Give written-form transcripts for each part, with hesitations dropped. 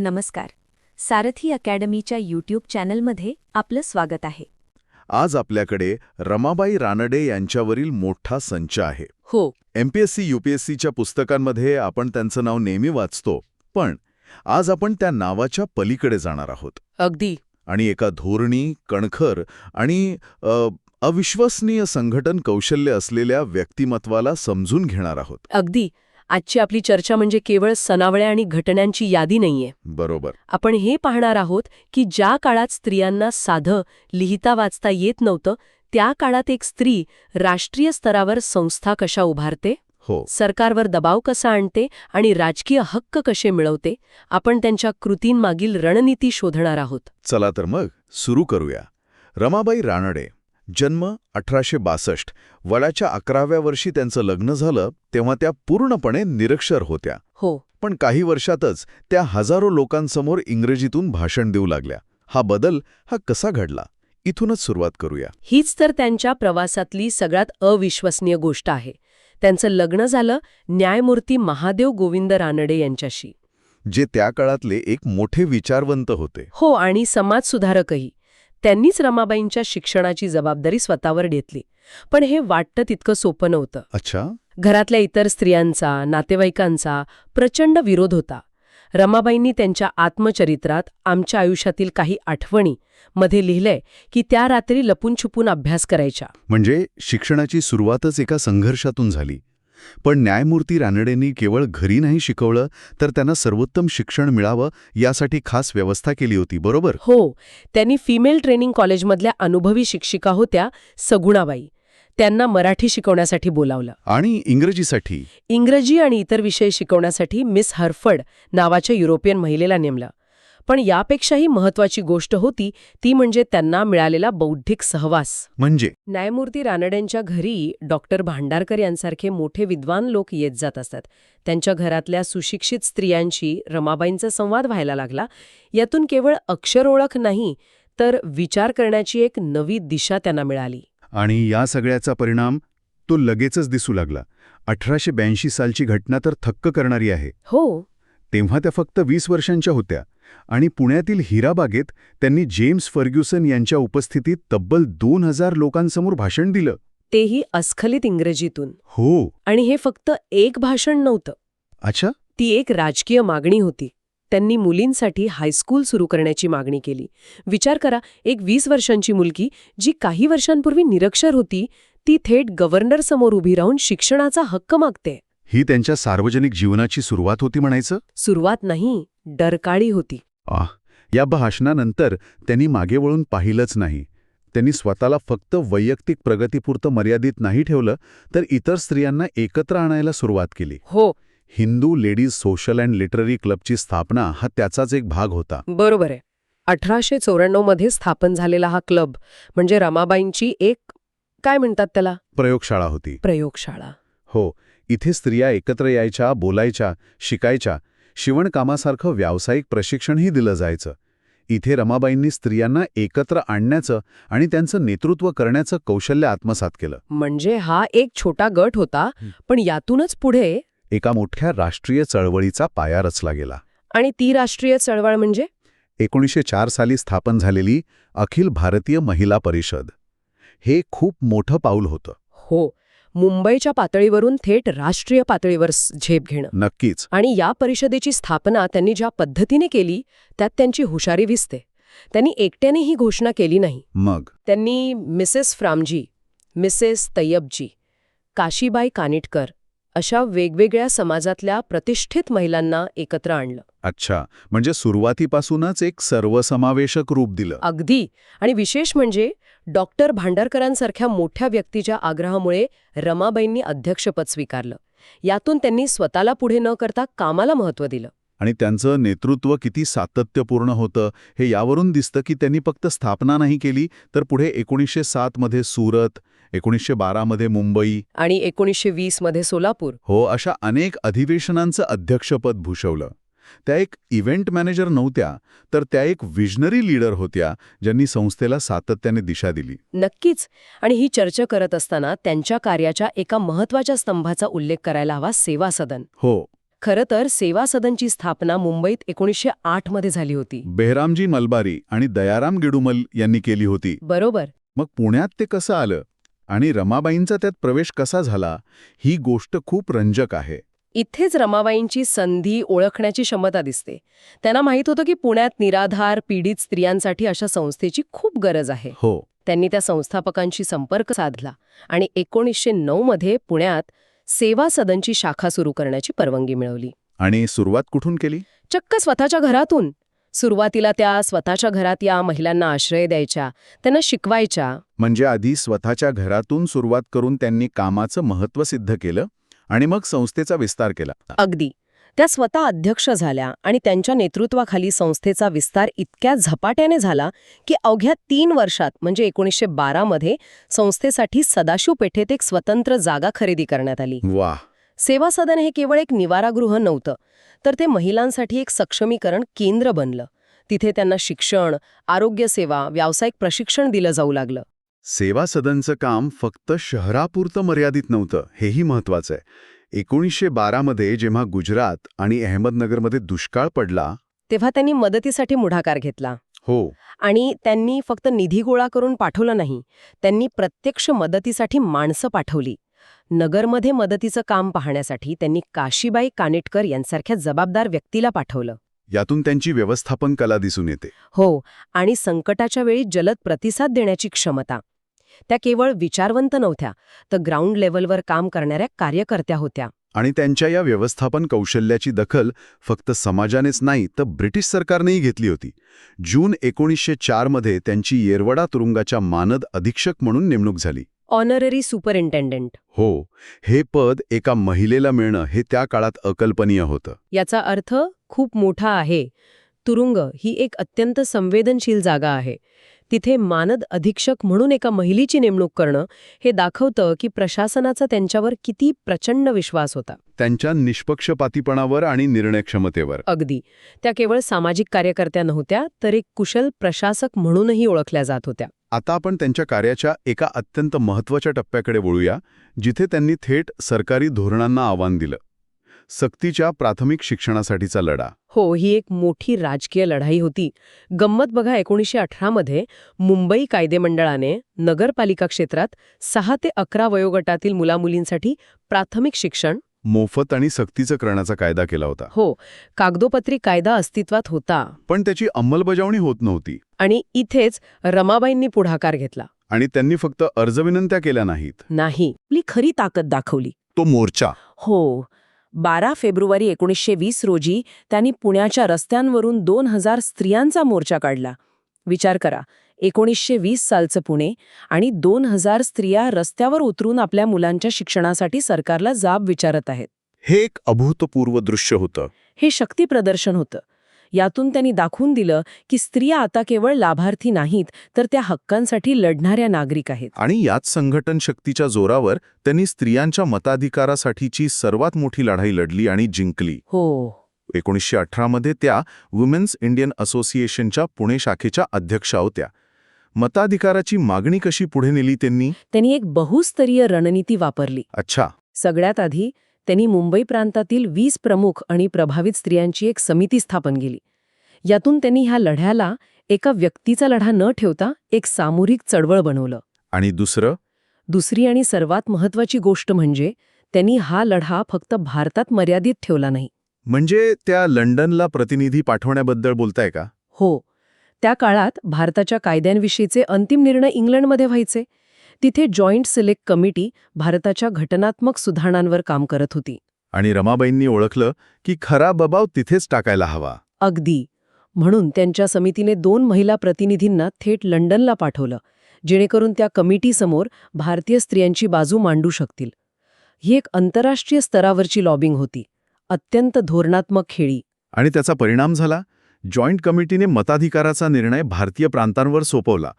नमस्कार. सारथी अकॅडमीच्या यूट्यूब चॅनलमध्ये आपलं स्वागत आहे. आज आपल्याकडे रमाबाई रानडे यांच्यावरील मोठा संच आहे. हो. एमपीएससी यूपीएससीच्या पुस्तकांमध्ये आपण त्यांचं नाव नेहमी वाचतो, पण आज आपण त्या नावाच्या पलीकडे जाणार आहोत. अगदी. आणि एका धोरणी, कणखर आणि अविश्वसनीय संघटन कौशल्य असलेल्या व्यक्तिमत्वाला समजून घेणार आहोत. अगदी. आजची आपली चर्चा म्हणजे केवळ सनावळ्या आणि घटनांची यादी नाहीये. बरोबर. आपण हे पाहणार आहोत की ज्या काळात स्त्रियांना साधं लिहिता वाचता येत नव्हतं, त्या काळात एक स्त्री राष्ट्रीय स्तरावर संस्था कशा उभारते, हो, सरकारवर दबाव कसा आणते आणि राजकीय हक्क कसे मिळवते, आपण त्यांच्या कृतींमागील रणनीती शोधणार आहोत. चला तर मग सुरू करूया. रमाबाई रानडे, जन्म 1862. वयाच्या 11व्या वर्षी त्यांचं लग्न झालं तेव्हा त्या पूर्णपणे निरक्षर होत्या. हो. पण काही वर्षातच त्या हजारो लोकांसमोर इंग्रजीतून भाषण देऊ लागल्या. हा बदल कसा घडला, इथूनच सुरुवात करूया. हीच तर त्यांच्या प्रवासातली सगळ्यात अविश्वसनीय गोष्ट आहे. त्यांचं लग्न झालं न्यायमूर्ती महादेव गोविंद रानडे यांच्याशी, जे त्या काळातले एक मोठे विचारवंत होते. हो, आणि समाजसुधारकही. त्यांनीच रमाबाईंच्या शिक्षणाची जबाबदारी स्वतःवर घेतली. पण हे वाटतं तितकं सोपं नव्हतं. अच्छा. घरातल्या इतर स्त्रियांचा, नातेवाईकांचा प्रचंड विरोध होता. रमाबाईंनी त्यांच्या आत्मचरित्रात आमच्या आयुष्यातील काही आठवणी मध्ये लिहिलंय की त्या रात्री लपून छुपून अभ्यास करायच्या. म्हणजे शिक्षणाची सुरुवातच एका संघर्षातून झाली. पण न्यायमूर्ती रानडेंनी केवळ घरी नाही शिकवलं, तर त्यांना सर्वोत्तम शिक्षण मिळावं यासाठी खास व्यवस्था केली होती, बरोबर? हो. त्यांनी फिमेल ट्रेनिंग कॉलेजमधल्या अनुभवी शिक्षिका होत्या सगुणाबाई. त्यांना मराठी शिकवण्यासाठी बोलावलं. आणि इंग्रजीसाठी? इंग्रजी आणि इतर विषय शिकवण्यासाठी मिस हर्फर्ड नावाच्या युरोपियन महिलेला नेमलं. पण यापेक्षाही महत्वाची गोष्ट होती ती म्हणजे त्यांना मिळालेला बौद्धिक सहवास. म्हणजे न्यायमूर्ती रानडेंच्या घरी डॉक्टर भांडारकर यांसारखे मोठे विद्वान लोक येत जात असतात. त्यांच्या घरातल्या सुशिक्षित स्त्रियांशी रमाबाईंचा संवाद व्हायला लागला. यातून केवळ अक्षर ओळख नाही, तर विचार करण्याची एक नवी दिशा त्यांना मिळाली. आणि या सगळ्याचा परिणाम तो लगेचच दिसू लागला. 1882 सालची घटना तर थक्क करणारी आहे. हो. तेव्हा त्या फक्त 20 वर्षांच्या होत्या आणि पुण्यातील हिराबागेत त्यांनी जेम्स फर्ग्युसन यांच्या उपस्थितीत तब्बल 2000 लोकांसमोर भाषण दिलं. तेही अस्खलित इंग्रजीतून. हो. आणि हे फक्त एक भाषण नव्हतं. अच्छा. ती एक राजकीय मागणी होती. त्यांनी मुलींसाठी हायस्कूल सुरू करण्याची मागणी केली. विचार करा, एक 20 वर्षांची मुलगी जी काही वर्षांपूर्वी निरक्षर होती, ती थेट गव्हर्नरसमोर उभी राहून शिक्षणाचा हक्क मागते. ही त्यांच्या सार्वजनिक जीवनाची सुरुवात होती म्हणायचं? सुरुवात नाही, डरकाळी होती. या भाषणानंतर त्यांनी मागे वळून पाहिलंच नाही. त्यांनी स्वतःला फक्त वैयक्तिक प्रगतीपुरतं मर्यादित नाही ठेवलं, तर इतर स्त्रियांना एकत्र आणायला सुरुवात केली. हो. Hindu ladies social and literary क्लबची स्थापना हा त्याचाच एक भाग होता. बरोबर आहे. 1894 मध्ये स्थापन झालेला हा क्लब म्हणजे रमाबाईंची एक, काय म्हणतात त्याला, प्रयोगशाळा होती. प्रयोगशाळा. हो. इथे स्त्रिया एकत्र यायच्या, बोलायच्या, शिकायच्या. शिवणकामासारखं व्यावसायिक प्रशिक्षणही दिलं जायचं. इथे रमाबाईंनी स्त्रियांना एकत्र आणण्याचं आणि त्यांचं नेतृत्व करण्याचं कौशल्य आत्मसात केलं. म्हणजे हा एक छोटा गट होता, पण यातूनच पुढे एका मोठ्या राष्ट्रीय चळवळीचा पाया रचला गेला. आणि ती राष्ट्रीय चळवळ म्हणजे 1904 साली स्थापन झालेली अखिल भारतीय महिला परिषद. हे खूप मोठं पाऊल होतं. हो. मुंबईच्या पातळीवरून थेट राष्ट्रीय पातळीवर झेप घेणं. नक्कीच. आणि या परिषदेची स्थापना त्यांनी ज्या पद्धतीने केली त्यात त्यांची हुशारी दिसते. त्यांनी एकट्याने ही घोषणा केली नाही. मग त्यांनी मिसेस फ्रामजी, मिसेस तय्यबजी, काशीबाई कानिटकर अशा वेगवेगळ्या समाजातल्या प्रतिष्ठित महिलांना एकत्र आणलं. अच्छा. म्हणजे सुरुवातीपासूनच एक सर्वसमावेशक रूप दिलं. अगदी. आणि विशेष म्हणजे डॉक्टर भांडारकरांसारख्या मोठ्या व्यक्तीच्या आग्रहामुळे रमाबाईंनी अध्यक्षपद स्वीकारलं. यातून त्यांनी स्वतःला पुढे न करता कामाला महत्त्व दिलं. आणि त्यांचं नेतृत्व किती सातत्यपूर्ण होतं हे यावरून दिसतं की त्यांनी फक्त स्थापना नाही केली, तर पुढे 1907 मध्ये सुरत, 1912 मध्ये मुंबई आणि 1920 मध्ये सोलापूर, हो, अशा अनेक अधिवेशनांचं अध्यक्षपद भूषवलं. त्या एक इव्हेंट मॅनेजर नव्हत्या, तर त्या एक विजनरी लीडर होत्या, ज्यांनी संस्थेला सातत्याने दिशा दिली. नक्कीच. आणि ही चर्चा करत असताना त्यांच्या कार्याच्या एका महत्त्वाच्या स्तंभाचा उल्लेख करायला हवा, सेवा सदन. हो. खरं तर सेवा सदनची स्थापना मुंबईत 1908 मध्ये झाली होती. बेहरामजी मलबारी आणि दयाराम गिडुमल यांनी केली होती. बरोबर. मग पुण्यात ते कसं आलं आणि रमाबाईंचा त्यात प्रवेश कसा झाला, ही गोष्ट खूप रंजक आहे. इथेच रमाबाईंची संधी ओळखण्याची क्षमता दिसते. त्यांना माहीत होतं की पुण्यात निराधार पीडित स्त्रियांसाठी अशा संस्थेची खूप गरज आहे. हो. त्यांनी त्या संस्थापकांशी संपर्क साधला आणि 1909 मध्ये पुण्यात सेवा सदनची शाखा सुरू करण्याची परवानगी मिळवली. आणि सुरुवात कुठून केली? चक्क स्वतःच्या घरातून. सुरुवातीला त्या स्वतःच्या घरात या महिलांना आश्रय द्यायच्या, त्यांना शिकवायच्या. म्हणजे आधी स्वतःच्या घरातून सुरुवात करून त्यांनी कामाचं महत्त्व सिद्ध केलं आणि मग संस्थेचा विस्तार केला. अगदी. त्या स्वतः अध्यक्ष झाल्या आणि त्यांच्या नेतृत्वाखाली संस्थेचा विस्तार इतक्या झपाट्याने झाला की अवघ्या 3 वर्षात म्हणजे 1912 मध्ये संस्थेसाठी सदाशिव पेठेत एक स्वतंत्र जागा खरेदी करण्यात आली. वाह! सेवा सदन हे केवळ एक निवारागृह नव्हतं, तर ते महिलांसाठी एक सक्षमीकरण केंद्र बनलं. तिथे त्यांना शिक्षण, आरोग्यसेवा, व्यावसायिक प्रशिक्षण दिलं जाऊ लागलं. सेवा सदनचं काम फक्त शहरापुरतं मर्यादित नव्हतं, हेही महत्त्वाचं आहे. 1912 मध्ये जेव्हा गुजरात आणि अहमदनगरमध्ये दुष्काळ पडला, तेव्हा त्यांनी मदतीसाठी पुढाकार घेतला. हो, आणि त्यांनी फक्त निधी गोळा करून पाठवलं नाही, त्यांनी प्रत्यक्ष मदतीसाठी माणसं पाठवली. नगरमध्ये मदतीचं काम पाहण्यासाठी त्यांनी काशीबाई कानेटकर यांसारख्या जबाबदार व्यक्तीला पाठवलं. यातून त्यांची व्यवस्थापन कला दिसून येते. हो, आणि संकटाच्या वेळी जलद प्रतिसाद देण्याची क्षमता. त्या केवळ विचारवंत नव्हत्या, तर ग्राउंड लेव्हलवर काम करणाऱ्या कार्यकर्त्या होत्या. आणि त्यांच्या या व्यवस्थापन कौशल्याची दखल फक्त समाजानेच नाही तर ब्रिटिश सरकारनेही घेतली होती. जून 1904 मध्ये त्यांची येरवडा तुरुंगाच्या मानद अधीक्षक म्हणून नेमणूक झाली. ऑनररी सुपरिंटेंडंट. हो, हे पद एका महिलेला मिळणं हे त्या काळात अकल्पनीय होतं. याचा अर्थ खूप मोठा आहे. तुरुंग ही एक अत्यंत संवेदनशील जागा आहे. तिथे मानद अधीक्षक म्हणून एका महिलेची नेमणूक करणं हे दाखवतं की प्रशासनाचा त्यांच्यावर किती प्रचंड विश्वास होता. त्यांच्या निष्पक्षपातीपणावर आणि निर्णयक्षमतेवर. अगदी. त्या केवळ सामाजिक कार्यकर्त्या नव्हत्या, तर एक कुशल प्रशासक म्हणूनही ओळखल्या जात होत्या. आता आपण त्यांच्या कार्याच्या एका अत्यंत महत्त्वाच्या टप्प्याकडे वळूया, जिथे त्यांनी थेट सरकारी धोरणांना आव्हान दिलं. सक्तीच्या प्राथमिक शिक्षणासाठीचा लढा. हो, ही एक मोठी राजकीय लढाई होती. गंमत बघा, 1918 मध्ये मुंबई कायदेमंडळाने नगरपालिका क्षेत्रात 6 ते 11 वयोगटातील मुलामुलींसाठी प्राथमिक शिक्षण मोफत आणि सक्तीचं करण्याचा कायदा केला होता. हो, कागदोपत्री कायदा अस्तित्वात होता. पण त्याची अंमलबजावणी होत नव्हती. आणि इथेच रमाबाईंनी पुढाकार घेतला. आणि त्यांनी फक्त अर्जविनंत्या केल्या नाहीत. नाही, आपली खरी ताकद दाखवली. तो मोर्चा. हो, 12 फेब्रुवारी 1920 रोजी त्यांनी पुण्याच्या रस्त्यांवरून 2000 स्त्रियांचा मोर्चा काढला. विचार करा, 1920 सालचं पुणे आणि 2000 स्त्रिया रस्त्यावर उतरून आपल्या मुलांच्या शिक्षणासाठी सरकारला जाब विचारत आहेत. हे एक अभूतपूर्व दृश्य होतं. हे शक्ती प्रदर्शन होतं. यातून त्यांनी दाखवून दिलं की स्त्रिया आता केवळ लाभार्थी नाहीत, तर त्या हक्कांसाठी लढणाऱ्या नागरिक आहेत. आणि याच संघटन शक्तीच्या जोरावर त्यांनी स्त्रियांच्या मताधिकारासाठीची सर्वात मोठी लढाई लढली आणि जिंकली. हो, 1918 मध्ये त्या वुमेन्स इंडियन असोसिएशनच्या पुणे शाखेच्या अध्यक्षा होत्या. मताधिकाराची मागणी कशी पुढे नेली त्यांनी? त्यांनी एक बहुस्तरीय रणनीती वापरली. अच्छा. सगळ्यात आधी त्यांनी मुंबई प्रांतातील 20 प्रमुख आणि प्रभावित स्त्रियांची एक समिती स्थापन केली. यातून त्यांनी ह्या लढ्याला एका व्यक्तीचा लढा न ठेवता एक सामूहिक चळवळ बनवलं. आणि दुसरी आणि सर्वात महत्त्वाची गोष्ट म्हणजे त्यांनी हा लढा फक्त भारतात मर्यादित ठेवला नाही. म्हणजे त्या लंडनला प्रतिनिधी पाठवण्याबद्दल बोलताय का? हो, त्या काळात भारताच्या कायद्यांविषयीचे अंतिम निर्णय इंग्लंडमध्ये व्हायचे. तिथे जॉईंट सिलेक्ट कमिटी भारताच्या घटनात्मक सुधारणांवर काम करत होती. आणि रमाबाईंनी ओळखलं की खरा दबाव तिथेच टाकायला हवा. अगदी. म्हणून त्यांच्या समितीने 2 महिला प्रतिनिधींना थेट लंडनला पाठवलं, जेणेकरून त्या कमिटीसमोर भारतीय स्त्रियांची बाजू मांडू शकतील. ही एक आंतरराष्ट्रीय स्तरावरची लॉबिंग होती, अत्यंत धोरणात्मक खेळी. आणि त्याचा परिणाम झाला. जॉईंट कमिटीने मताधिकाराचा निर्णय भारतीय प्रांतांवर सोपवला.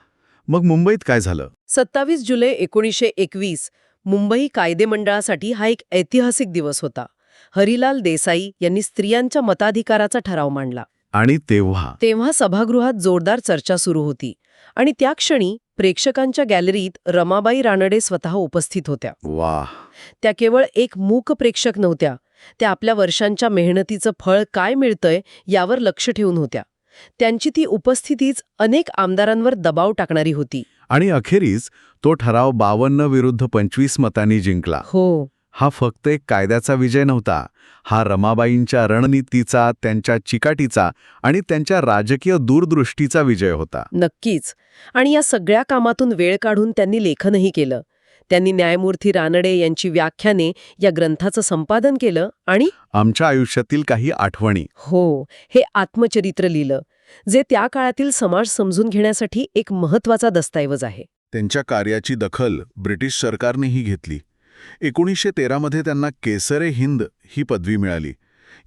मग मुंबईत काय झालं? 27 जुलै 1921 मुंबई कायदेमंडळासाठी हा एक ऐतिहासिक दिवस होता. हरिलाल देसाई यांनी स्त्रियांच्या मताधिकाराचा ठराव मांडला. आणि तेव्हा सभागृहात जोरदार चर्चा सुरू होती. आणि त्या क्षणी प्रेक्षकांच्या गॅलरीत रमाबाई रानडे स्वतः उपस्थित होत्या. वाह! त्या केवळ एक मूक प्रेक्षक नव्हत्या, त्या आपल्या वर्षांच्या मेहनतीचं फळ काय मिळतंय यावर लक्ष ठेवून होत्या. त्यांची ती उपस्थितीच अनेक आमदारांवर दबाव टाकणारी होती. आणि अखेरीस तो ठराव 52 विरुद्ध 25 मतांनी जिंकला. हो, हा फक्त एक कायद्याचा विजय नव्हता. हा रमाबाईंच्या रणनीतीचा, त्यांच्या चिकाटीचा आणि त्यांच्या राजकीय दूरदृष्टीचा विजय होता. नक्कीच. आणि या सगळ्या कामातून वेळ काढून त्यांनी लेखनही केलं. त्यांनी न्यायमूर्ती रानडे यांची व्याख्याने या ग्रंथाचं संपादन केलं आणि आमच्या आयुष्यातील काही आठवणी. हो, हे आत्मचरित्र लिहिलं, जे त्या काळातील समाज समजून घेण्यासाठी एक महत्वाचा दस्तऐवज आहे. त्यांच्या कार्याची दखल ब्रिटिश सरकारनेही घेतली. 1913 मध्ये त्यांना केसरे हिंद ही पदवी मिळाली.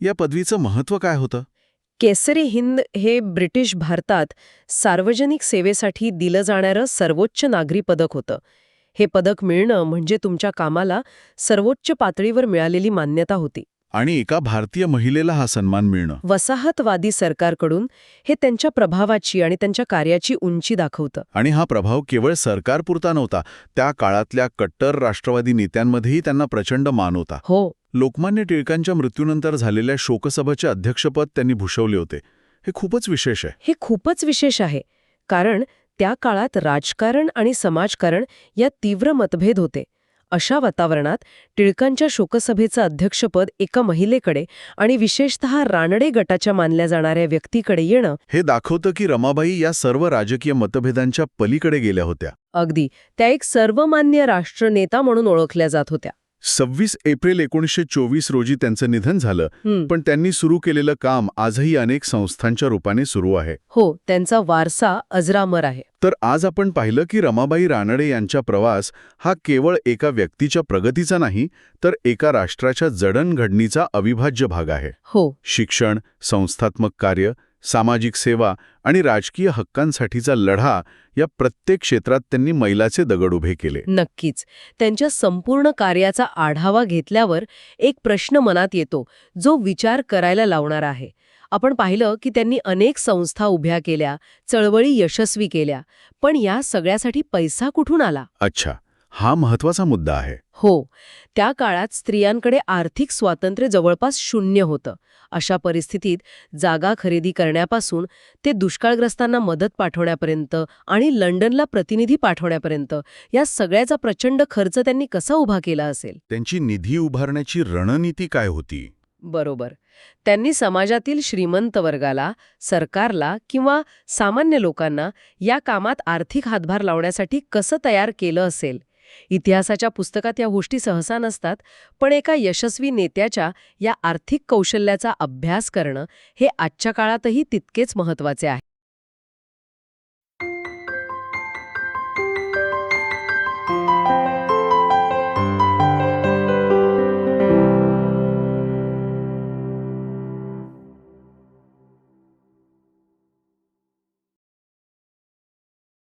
या पदवीचं महत्त्व काय होतं? केसरी हिंद हे ब्रिटिश भारतात सार्वजनिक सेवेसाठी दिलं जाणारं सर्वोच्च नागरी पदक होतं. हे पदक मिळणं म्हणजे तुमच्या कामाला सर्वोच्च पातळीवर मिळालेली मान्यता होती. आणि एका भारतीय महिलेला हा सन्मान मिळणं वसाहतवादी सरकारकडून हे त्यांच्या प्रभावाची आणि त्यांच्या कार्याची उंची दाखवतं. आणि हा प्रभाव केवळ सरकारपुरता नव्हता. त्या काळातल्या कट्टर राष्ट्रवादी नेत्यांमध्येही त्यांना प्रचंड मान होता. हो, लोकमान्य टिळकांच्या मृत्यूनंतर झालेल्या शोकसभेचे अध्यक्षपद त्यांनी भूषवले होते. हे खूपच विशेष आहे. हे खूपच विशेष आहे, कारण त्या काळात राजकारण आणि समाजकारण यात तीव्र मतभेद होते. अशा वातावरणात टिळकांच्या शोकसभेचं अध्यक्षपद एका महिलेकडे आणि विशेषतः रानडे गटाच्या मानल्या जाणाऱ्या व्यक्तीकडे येणं हे दाखवतं की रमाबाई या सर्व राजकीय मतभेदांच्या पलीकडे गेल्या होत्या. अगदी त्या एक सर्वमान्य राष्ट्रनेता म्हणून ओळखल्या जात होत्या. 26 एप्रिल 1924 रोजी त्यांचं निधन झालं. पण त्यांनी सुरू केलेलं काम आजही अनेक संस्थांच्या रूपाने सुरू आहे. हो, त्यांचा वारसा अजरामर आहे. तर आज आपण पाहिलं की रमाबाई रानडे यांचा प्रवास हा केवळ एका व्यक्तीच्या प्रगतीचा नाही, तर एका राष्ट्राच्या जडणघडणीचा अविभाज्य भाग आहे. हो, शिक्षण, संस्थात्मक कार्य, सामाजिक सेवा आणि राजकीय हक्कांसाठीचा लढा या प्रत्येक क्षेत्रात त्यांनी मैलाचे दगड उभे केले. नक्कीच. त्यांच्या संपूर्ण कार्याचा आढावा घेतल्यावर एक प्रश्न मनात येतो, जो विचार करायला लावणारा आहे. आपण पाहिलं की त्यांनी अनेक संस्था उभ्या केल्या, चळवळी यशस्वी केल्या, पण या सगळ्यासाठी पैसा कुठून आला? अच्छा, हा महत्वाचा मुद्दा आहे. हो, त्या काळात स्त्रियांकडे आर्थिक स्वातंत्र्य जवळपास शून्य होतं. अशा परिस्थितीत जागा खरेदी करण्यापासून ते दुष्काळग्रस्तांना मदत पाठवण्यापर्यंत आणि लंडनला प्रतिनिधी पाठवण्यापर्यंत या सगळ्याचा प्रचंड खर्च त्यांनी कसा उभा केला असेल? त्यांची निधी उभारण्याची रणनीती काय होती? बरोबर. त्यांनी समाजातील श्रीमंत वर्गाला, सरकारला किंवा सामान्य लोकांना या कामात आर्थिक हातभार लावण्यासाठी कसं तयार केलं असेल? इतिहासाच्या पुस्तकात या गोष्टी सहसा नसतात, पण एका यशस्वी नेत्याच्या या आर्थिक कौशल्याचा अभ्यास करणं हे आजच्या काळातही तितकेच महत्त्वाचे आहे.